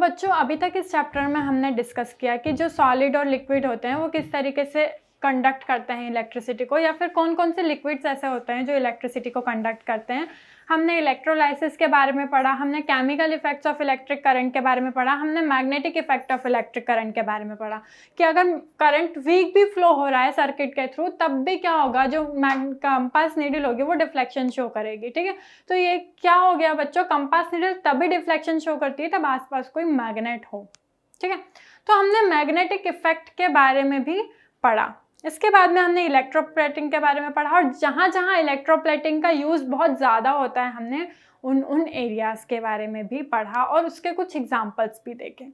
बच्चों अभी तक इस चैप्टर में हमने डिस्कस किया कि जो सॉलिड और लिक्विड होते हैं वो किस तरीके से कंडक्ट करते हैं इलेक्ट्रिसिटी को, या फिर कौन कौन से लिक्विड्स ऐसे होते हैं जो इलेक्ट्रिसिटी को कंडक्ट करते हैं। हमने इलेक्ट्रोलाइसिस के बारे में पढ़ा, हमने chemical effects of electric current के बारे में पढ़ा, हमने magnetic effect of electric current के बारे में पढ़ा कि अगर करंट वीक भी फ्लो हो रहा है सर्किट के थ्रू तब भी क्या होगा, जो कंपास नीडल होगी वो डिफ्लेक्शन शो करेगी। ठीक है, तो ये क्या हो गया बच्चों, कंपास नीडल तभी डिफ्लेक्शन शो करती है तब आसपास कोई मैग्नेट हो। ठीक है, तो हमने मैग्नेटिक इफेक्ट के बारे में भी पढ़ा। इसके बाद में हमने इलेक्ट्रोप्लेटिंग के बारे में पढ़ा, और जहाँ जहाँ इलेक्ट्रोप्लेटिंग का यूज़ बहुत ज़्यादा होता है हमने उन एरियाज़ के बारे में भी पढ़ा और उसके कुछ एग्जांपल्स भी देखे।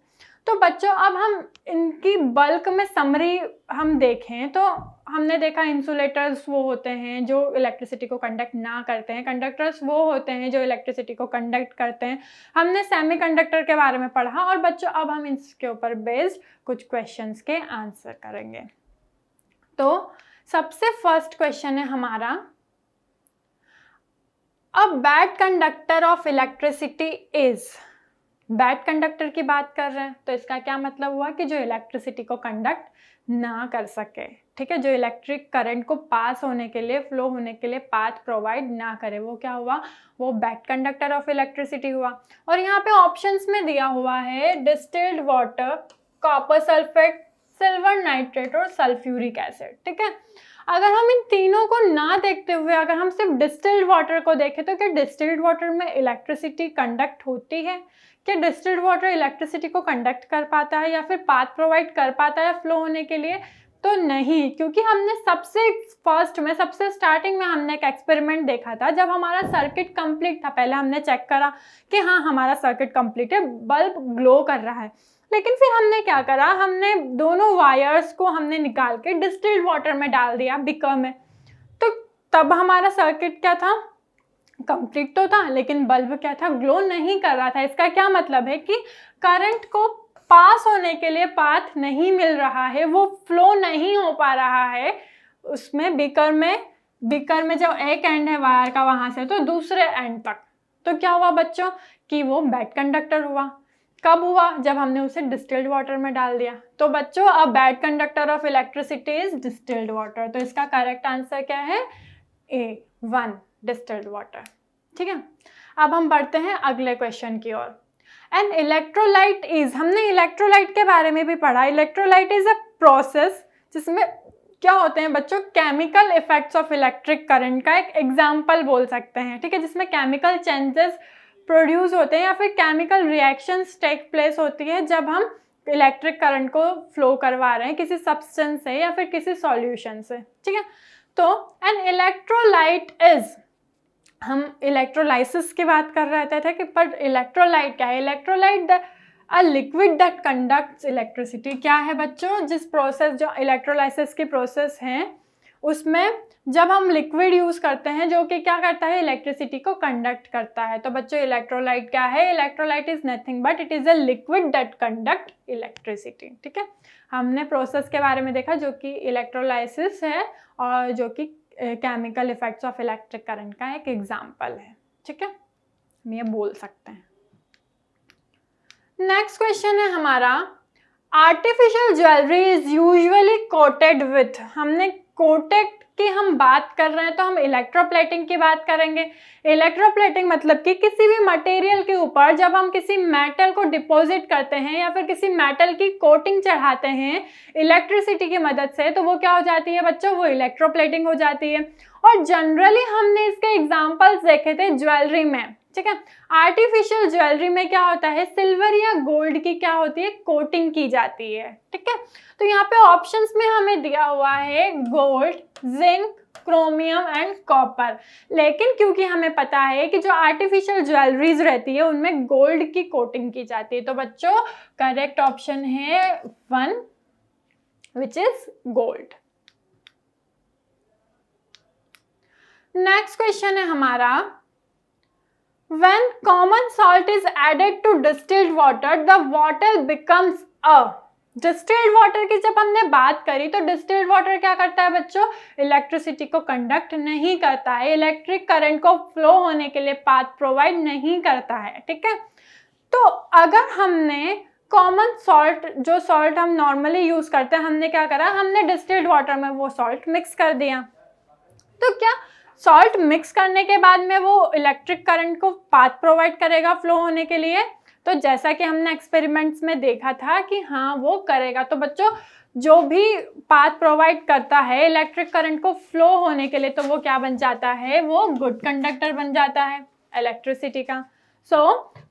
तो बच्चों अब हम इनकी बल्क में समरी हम देखें तो हमने देखा इंसुलेटर्स वो होते हैं जो इलेक्ट्रिसिटी को कंडक्ट ना करते हैं, कंडक्टर्स वो होते हैं जो इलेक्ट्रिसिटी को कंडक्ट करते हैं, हमने सेमीकंडक्टर के बारे में पढ़ा। और बच्चों अब हम इसके ऊपर बेस्ड कुछ क्वेश्चंस के आंसर करेंगे। तो सबसे फर्स्ट क्वेश्चन है हमारा, a bad conductor of electricity is. Bad conductor की बात कर रहे हैं तो इसका क्या मतलब हुआ कि जो इलेक्ट्रिसिटी को कंडक्ट ना कर सके। ठीक है, जो इलेक्ट्रिक करंट को पास होने के लिए, फ्लो होने के लिए पाथ प्रोवाइड ना करे, वो क्या हुआ, वो बैड कंडक्टर ऑफ इलेक्ट्रिसिटी हुआ। और यहाँ पे ऑप्शंस में दिया हुआ है distilled water, copper sulphate, silver nitrate और सल्फ्यूरिक एसिड। ठीक है, अगर हम इन तीनों को ना देखते हुए अगर हम सिर्फ डिस्टिल्ड वाटर को देखें तो क्या डिस्टिल्ड वाटर में इलेक्ट्रिसिटी कंडक्ट होती है? क्या डिस्टिल्ड वाटर इलेक्ट्रिसिटी को कंडक्ट कर पाता है या फिर पाथ प्रोवाइड कर पाता है फ्लो होने के लिए? तो नहीं, क्योंकि हमने सबसे फर्स्ट में, सबसे स्टार्टिंग में हमने एक एक्सपेरिमेंट देखा था जब हमारा सर्किट कंप्लीट था। पहले हमने चेक करा कि हाँ हमारा सर्किट कंप्लीट है, बल्ब ग्लो कर रहा है, लेकिन फिर हमने क्या करा, हमने दोनों वायर्स को हमने निकाल के डिस्टिल्ड वाटर में डाल दिया बीकर में, तो तब हमारा सर्किट क्या था, कंप्लीट तो था लेकिन बल्ब क्या था, ग्लो नहीं कर रहा था। इसका क्या मतलब है कि करंट को पास होने के लिए पाथ नहीं मिल रहा है, वो फ्लो नहीं हो पा रहा है उसमें बीकर में जब एक एंड है वायर का वहां से तो दूसरे एंड तक, तो क्या हुआ बच्चों कि वो बैड कंडक्टर हुआ। कब हुआ, जब हमने उसे डिस्टिल्ड वाटर में डाल दिया। तो बच्चों अब bad conductor of electricity is distilled water, तो इसका करेक्ट आंसर क्या है, A1 डिस्टिल्ड वाटर। ठीक है, अब हम बढ़ते हैं अगले क्वेश्चन की ओर। एन इलेक्ट्रोलाइट इज, हमने इलेक्ट्रोलाइट के बारे में भी पढ़ा। इलेक्ट्रोलाइट इज अ प्रोसेस जिसमें क्या होते हैं बच्चों, chemical effects of electric current का एक एग्जाम्पल बोल सकते हैं। ठीक है, जिसमें केमिकल चेंजेस प्रोड्यूस होते हैं या फिर केमिकल रिएक्शंस टेक प्लेस होती है जब हम इलेक्ट्रिक करंट को फ्लो करवा रहे हैं किसी सब्सटेंस से या फिर किसी सॉल्यूशन से। ठीक है, तो एन इलेक्ट्रोलाइट इज, हम इलेक्ट्रोलाइसिस की बात कर रहे थे कि पर इलेक्ट्रोलाइट क्या है, electrolyte a liquid that conducts electricity. क्या है बच्चों, जिस प्रोसेस, जो इलेक्ट्रोलाइसिस की प्रोसेस है उसमें जब हम लिक्विड यूज करते हैं जो कि क्या करता है, इलेक्ट्रिसिटी को कंडक्ट करता है। तो बच्चों इलेक्ट्रोलाइट क्या है, electrolyte is nothing but it is a liquid that conduct electricity. ठीक है, हमने प्रोसेस के बारे में देखा जो कि इलेक्ट्रोलाइसिस है और जो कि chemical effects of electric current का एक एग्जाम्पल है। ठीक है, हम ये बोल सकते हैं। नेक्स्ट क्वेश्चन है हमारा, artificial jewellery is usually coated with. हमने कोटेड की हम बात कर रहे हैं तो हम इलेक्ट्रोप्लेटिंग की बात करेंगे। इलेक्ट्रोप्लेटिंग मतलब कि किसी भी मटेरियल के ऊपर जब हम किसी मेटल को डिपॉजिट करते हैं या फिर किसी मेटल की कोटिंग चढ़ाते हैं इलेक्ट्रिसिटी की मदद से, तो वो क्या हो जाती है बच्चों, वो इलेक्ट्रोप्लेटिंग हो जाती है। और जनरली हमने इसके एग्जाम्पल्स देखे थे ज्वेलरी में। ठीक है, आर्टिफिशियल ज्वेलरी में क्या होता है, सिल्वर या गोल्ड की क्या होती है, कोटिंग की जाती है। ठीक है, तो यहाँ पे ऑप्शंस में हमें दिया हुआ है gold, zinc, chromium and copper. लेकिन क्योंकि हमें पता है कि जो आर्टिफिशियल ज्वेलरीज रहती है उनमें गोल्ड की कोटिंग की जाती है, तो बच्चों करेक्ट ऑप्शन है 1 which is gold. Next question है हमारा, when common salt is added to distilled water the water becomes a। Distilled water की जब हमने बात करी तो डिस्टिल्ड वाटर क्या करता है बच्चों, इलेक्ट्रिसिटी को कंडक्ट नहीं करता है, इलेक्ट्रिक करंट को फ्लो होने के लिए पाथ प्रोवाइड नहीं करता है। ठीक है, तो अगर हमने कॉमन सॉल्ट, जो सॉल्ट हम नॉर्मली यूज करते हैं, हमने क्या करा, हमने डिस्टिल्ड वाटर में वो सॉल्ट मिक्स कर दिया, तो क्या सॉल्ट मिक्स करने के बाद में वो इलेक्ट्रिक करंट को पाथ प्रोवाइड करेगा फ्लो होने के लिए? तो जैसा कि हमने एक्सपेरिमेंट्स में देखा था कि हाँ वो करेगा। तो बच्चों जो भी पाथ प्रोवाइड करता है इलेक्ट्रिक करंट को फ्लो होने के लिए, तो वो क्या बन जाता है, वो गुड कंडक्टर बन जाता है इलेक्ट्रिसिटी का। So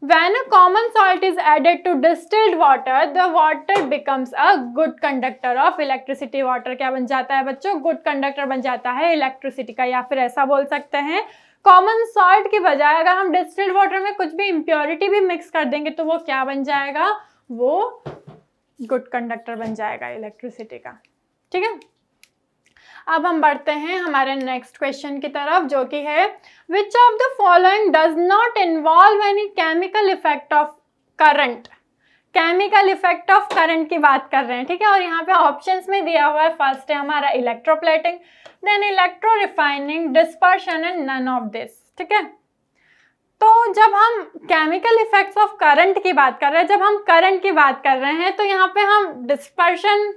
when a common salt is added to distilled water, the water becomes a good conductor of electricity. Water क्या बन जाता है बच्चों, गुड कंडक्टर बन जाता है इलेक्ट्रिसिटी का। या फिर ऐसा बोल सकते हैं, कॉमन सॉल्ट की बजाय अगर हम डिस्टिल्ड वाटर में कुछ भी इम्प्योरिटी भी मिक्स कर देंगे तो वो क्या बन जाएगा, वो गुड कंडक्टर बन जाएगा इलेक्ट्रिसिटी का। ठीक है, अब हम बढ़ते हैं हमारे नेक्स्ट क्वेश्चन की तरफ, जो कि है which of the following does not involve any chemical effect of current. Chemical effect of current की बात कर रहे हैं, ठीक है। और यहाँ पे ऑप्शंस में दिया हुआ है, फर्स्ट है हमारा electroplating, then electro refining, dispersion and none of this. ठीक है, तो जब हम केमिकल इफेक्ट्स ऑफ करंट की बात कर रहे हैं, जब हम करंट की बात कर रहे हैं, तो यहाँ पे हम डिस्पर्शन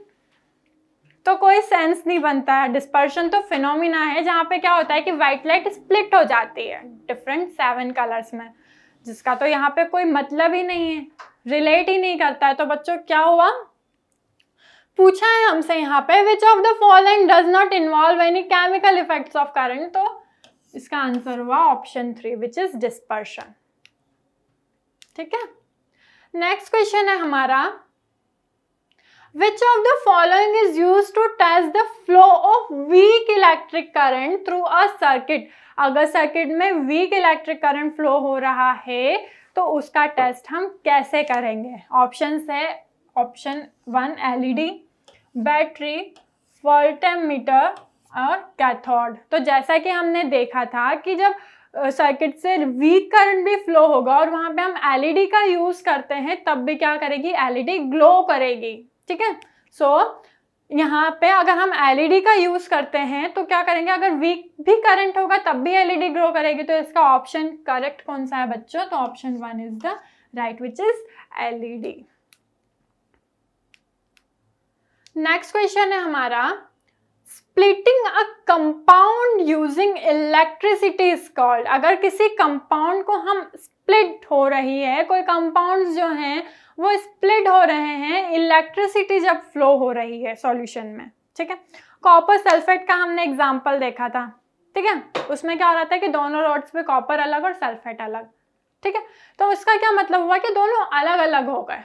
तो कोई सेंस नहीं बनता है। डिस्पर्शन तो फिनोमिना है जहाँ पे क्या होता है कि व्हाइट लाइट स्प्लिट हो जाती है डिफरेंट 7 कलर्स में, जिसका तो यहाँ पे कोई मतलब ही नहीं है, रिलेट ही नहीं करता है। तो बच्चों क्या हुआ, पूछा है हमसे यहाँ पे which of the following does not involve any chemical effects of current, तो इसका आंसर हुआ ऑप्शन 3 विच इज डिस्पर्शन। ठीक है, नेक्स्ट क्वेश्चन है हमारा, which of the following is used to test the flow of weak electric current through a circuit। अगर circuit में weak electric current flow हो रहा है तो उसका टेस्ट हम कैसे करेंगे? ऑप्शंस है, ऑप्शन 1 एलईडी, बैटरी, वोल्टमीटर और कैथोड। तो जैसा कि हमने देखा था कि जब सर्किट से वीक करंट भी फ्लो होगा और वहां पे हम एलईडी का यूज करते हैं, तब भी क्या करेगी, एलईडी ग्लो करेगी। ठीक है, सो यहाँ पे अगर हम एलईडी का यूज करते हैं तो क्या करेंगे, अगर वीक भी करंट होगा तब भी एलईडी ग्लो करेगी। तो इसका ऑप्शन करेक्ट कौन सा है बच्चों, तो option 1 is the right which is LED. Next question है हमारा, splitting a compound using electricity is called. अगर किसी कंपाउंड को हम स्प्लिट हो रही है, कोई कंपाउंड्स जो हैं वो स्प्लिट हो रहे हैं, इलेक्ट्रिसिटी जब फ्लो हो रही है सॉल्यूशन में। ठीक है, कॉपर सल्फेट का हमने एग्जांपल देखा था। ठीक है, उसमें क्या हो रहा था कि दोनों रोड्स पे कॉपर अलग और सल्फेट अलग। ठीक है, तो इसका क्या मतलब हुआ कि दोनों अलग अलग हो गए,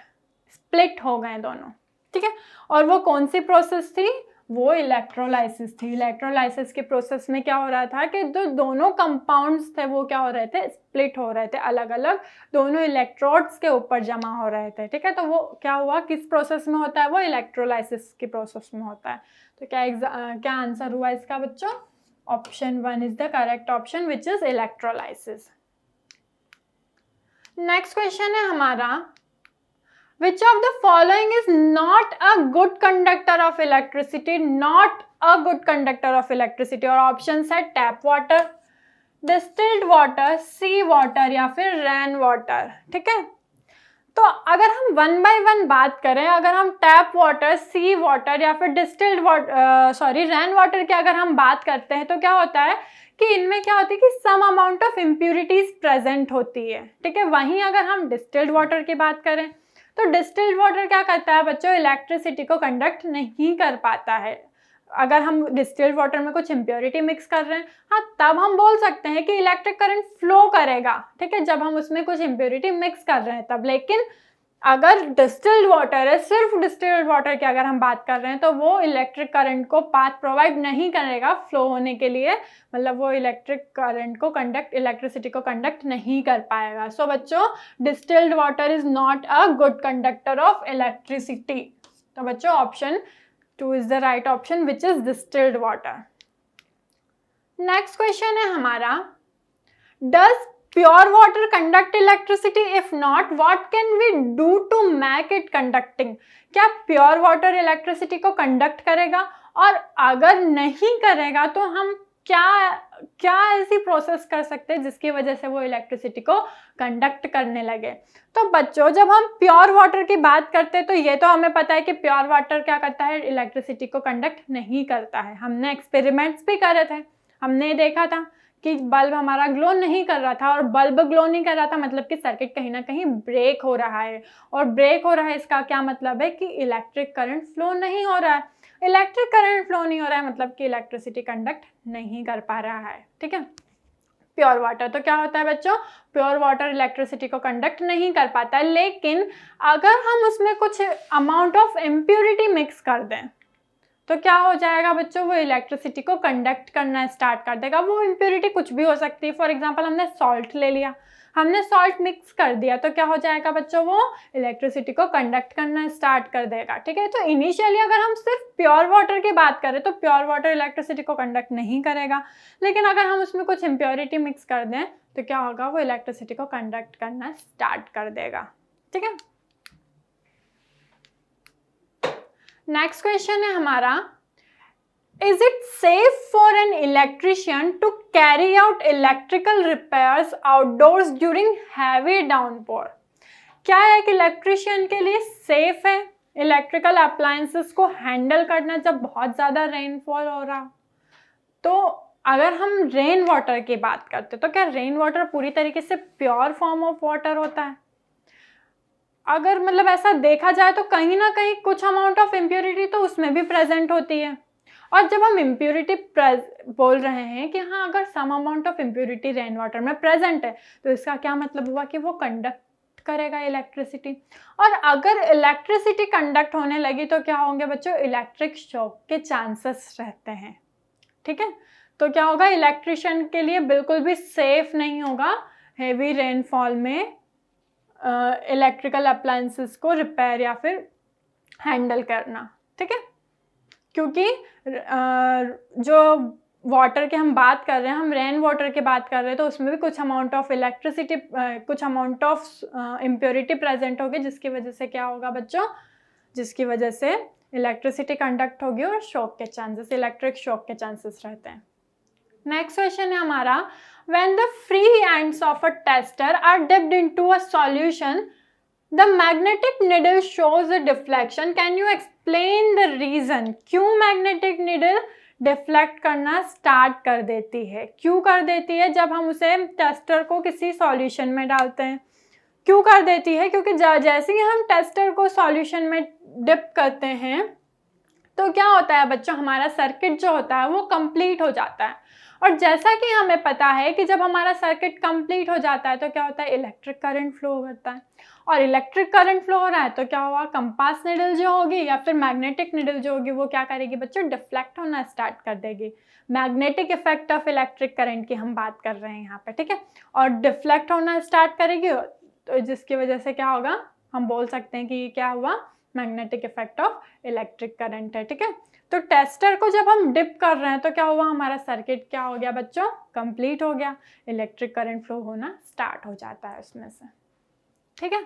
स्प्लिट हो गए दोनों। ठीक है, और वो कौन सी प्रोसेस थी, वो इलेक्ट्रोलाइसिस थी। इलेक्ट्रोलाइसिस के प्रोसेस में क्या हो रहा था कि जो दोनों कंपाउंड्स थे वो क्या हो रहे थे, स्प्लिट हो रहे थे, अलग अलग दोनों इलेक्ट्रोड्स के ऊपर जमा हो रहे थे। ठीक है, तो वो क्या हुआ, किस प्रोसेस में होता है, वो इलेक्ट्रोलाइसिस की प्रोसेस में होता है। तो क्या आंसर हुआ इसका बच्चों, option 1 is the correct option which is electrolysis. Next question है हमारा, which of the following is not a good conductor of electricity, not a good conductor of electricity। और ऑप्शंस है टैप वाटर, डिस्टिल्ड वाटर, सी water या फिर rain water. ठीक है, तो अगर हम 1 by 1 बात करें, अगर हम टैप वाटर, सी वाटर या फिर डिस्टिल्ड वाटर रेन वाटर की अगर हम बात करते हैं, तो क्या होता है कि इनमें क्या होती है कि some amount of impurities present होती है। ठीक है, वहीं अगर हम डिस्टिल्ड वाटर की बात करें तो डिस्टिल्ड वाटर क्या करता है बच्चों, इलेक्ट्रिसिटी को कंडक्ट नहीं कर पाता है। अगर हम डिस्टिल्ड वाटर में कुछ इम्प्योरिटी मिक्स कर रहे हैं, हाँ तब हम बोल सकते हैं कि इलेक्ट्रिक करंट फ्लो करेगा। ठीक है, जब हम उसमें कुछ इम्प्योरिटी मिक्स कर रहे हैं तब। लेकिन अगर डिस्टिल्ड वाटर है, सिर्फ डिस्टिल्ड वाटर की अगर हम बात कर रहे हैं, तो वो इलेक्ट्रिक करंट को पाथ प्रोवाइड नहीं करेगा फ्लो होने के लिए, मतलब वो इलेक्ट्रिक करंट को इलेक्ट्रिसिटी को कंडक्ट नहीं कर पाएगा। सो बच्चों, distilled water is not a good conductor of electricity. तो बच्चों option 2 is the right option which is distilled water. Next question है हमारा, does pure water conduct electricity? If not, what can we do to make it conducting? क्या pure water electricity को conduct करेगा, और अगर नहीं करेगा तो हम क्या ऐसी प्रोसेस कर सकते हैं जिसकी वजह से वो इलेक्ट्रिसिटी को कंडक्ट करने लगे। तो बच्चों जब हम प्योर वाटर की बात करते हैं तो ये तो हमें पता है कि प्योर वाटर क्या करता है, इलेक्ट्रिसिटी को कंडक्ट नहीं करता है। हमने एक्सपेरिमेंट्स भी करे थे, हमने देखा था कि बल्ब हमारा ग्लो नहीं कर रहा था, और बल्ब ग्लो नहीं कर रहा था मतलब कि सर्किट कहीं ना कहीं ब्रेक हो रहा है, और ब्रेक हो रहा है इसका क्या मतलब है कि इलेक्ट्रिक करंट फ्लो नहीं हो रहा है। इलेक्ट्रिक करंट फ्लो नहीं हो रहा है मतलब कि इलेक्ट्रिसिटी कंडक्ट नहीं कर पा रहा है, ठीक है। प्योर वाटर तो क्या होता है बच्चों, प्योर वाटर इलेक्ट्रिसिटी को कंडक्ट नहीं कर पाता है, लेकिन अगर हम उसमें कुछ अमाउंट ऑफ इम्प्योरिटी मिक्स कर दें तो क्या हो जाएगा बच्चों, वो इलेक्ट्रिसिटी को कंडक्ट करना स्टार्ट कर देगा। वो इम्प्योरिटी कुछ भी हो सकती है, फॉर एग्जांपल हमने सॉल्ट ले लिया, हमने सॉल्ट मिक्स कर दिया तो क्या हो जाएगा बच्चों, वो इलेक्ट्रिसिटी को कंडक्ट करना स्टार्ट कर देगा, ठीक है। तो इनिशियली अगर हम सिर्फ प्योर वाटर की बात करें तो प्योर वाटर इलेक्ट्रिसिटी को कंडक्ट नहीं करेगा, लेकिन अगर हम उसमें कुछ इम्प्योरिटी मिक्स कर दें तो क्या होगा, वो इलेक्ट्रिसिटी को कंडक्ट करना स्टार्ट कर देगा, ठीक है। नेक्स्ट क्वेश्चन है हमारा, is it safe for an electrician to carry out electrical repairs outdoors during heavy downpour. क्या एक इलेक्ट्रिशियन के लिए सेफ है इलेक्ट्रिकल अप्लायंसेस को हैंडल करना जब बहुत ज़्यादा रेनफॉल हो रहा? तो अगर हम रेन वाटर की बात करते तो क्या रेन वाटर पूरी तरीके से प्योर फॉर्म ऑफ वाटर होता है? अगर मतलब ऐसा देखा जाए तो कहीं ना कहीं कुछ अमाउंट ऑफ इम्प्योरिटी तो उसमें भी प्रेजेंट होती है। और जब हम इम्प्योरिटी बोल रहे हैं कि हाँ अगर some amount of impurity rain water में प्रेजेंट है तो इसका क्या मतलब हुआ कि वो कंडक्ट करेगा इलेक्ट्रिसिटी। और अगर इलेक्ट्रिसिटी कंडक्ट होने लगी तो क्या होंगे बच्चों, इलेक्ट्रिक शॉक के चांसेस रहते हैं, ठीक है। तो क्या होगा, इलेक्ट्रिशियन के लिए बिल्कुल भी सेफ नहीं होगा हेवी रेनफॉल में इलेक्ट्रिकल अप्लायंसेस को रिपेयर या फिर हैंडल करना, ठीक है। क्योंकि जो वाटर की हम बात कर रहे हैं, हम रेन वाटर की बात कर रहे हैं, तो उसमें भी कुछ अमाउंट ऑफ इलेक्ट्रिसिटी कुछ अमाउंट ऑफ इम्प्योरिटी प्रेजेंट होगी, जिसकी वजह से क्या होगा बच्चों, जिसकी वजह से इलेक्ट्रिसिटी कंडक्ट होगी और शॉक के चांसेस, इलेक्ट्रिक शॉक के चांसेस रहते हैं। नेक्स्ट क्वेश्चन है हमारा, when the free ends of a tester are dipped into a solution, the magnetic needle shows a deflection. Can you explain the reason? क्यों magnetic needle deflect करना start कर देती है? क्यों कर देती है? जब हम उसे टेस्टर को किसी सॉल्यूशन में डालते हैं क्यों कर देती है? क्योंकि जैसे ही हम टेस्टर को सॉल्यूशन में डिप करते हैं तो क्या होता है बच्चों, हमारा सर्किट जो होता है वो कंप्लीट हो जाता है। और जैसा कि हमें पता है कि जब हमारा सर्किट कंप्लीट हो जाता है तो क्या होता है, इलेक्ट्रिक करंट फ्लो करता है। और इलेक्ट्रिक करंट फ्लो हो रहा है तो क्या हुआ, कंपास निडल जो होगी या फिर मैग्नेटिक निडल जो होगी वो क्या करेगी बच्चों, डिफ्लेक्ट होना स्टार्ट कर देगी। Magnetic effect of electric current की हम बात कर रहे हैं यहाँ पे, ठीक है। और डिफ्लेक्ट होना स्टार्ट करेगी तो जिसकी वजह से क्या होगा, हम बोल सकते हैं कि क्या हुआ, magnetic effect of electric current है, ठीक है। तो टेस्टर को जब हम डिप कर रहे हैं तो क्या हुआ, हमारा सर्किट क्या हो गया बच्चों, कंप्लीट हो गया, इलेक्ट्रिक करंट फ्लो होना स्टार्ट हो जाता है उसमें से, ठीक है।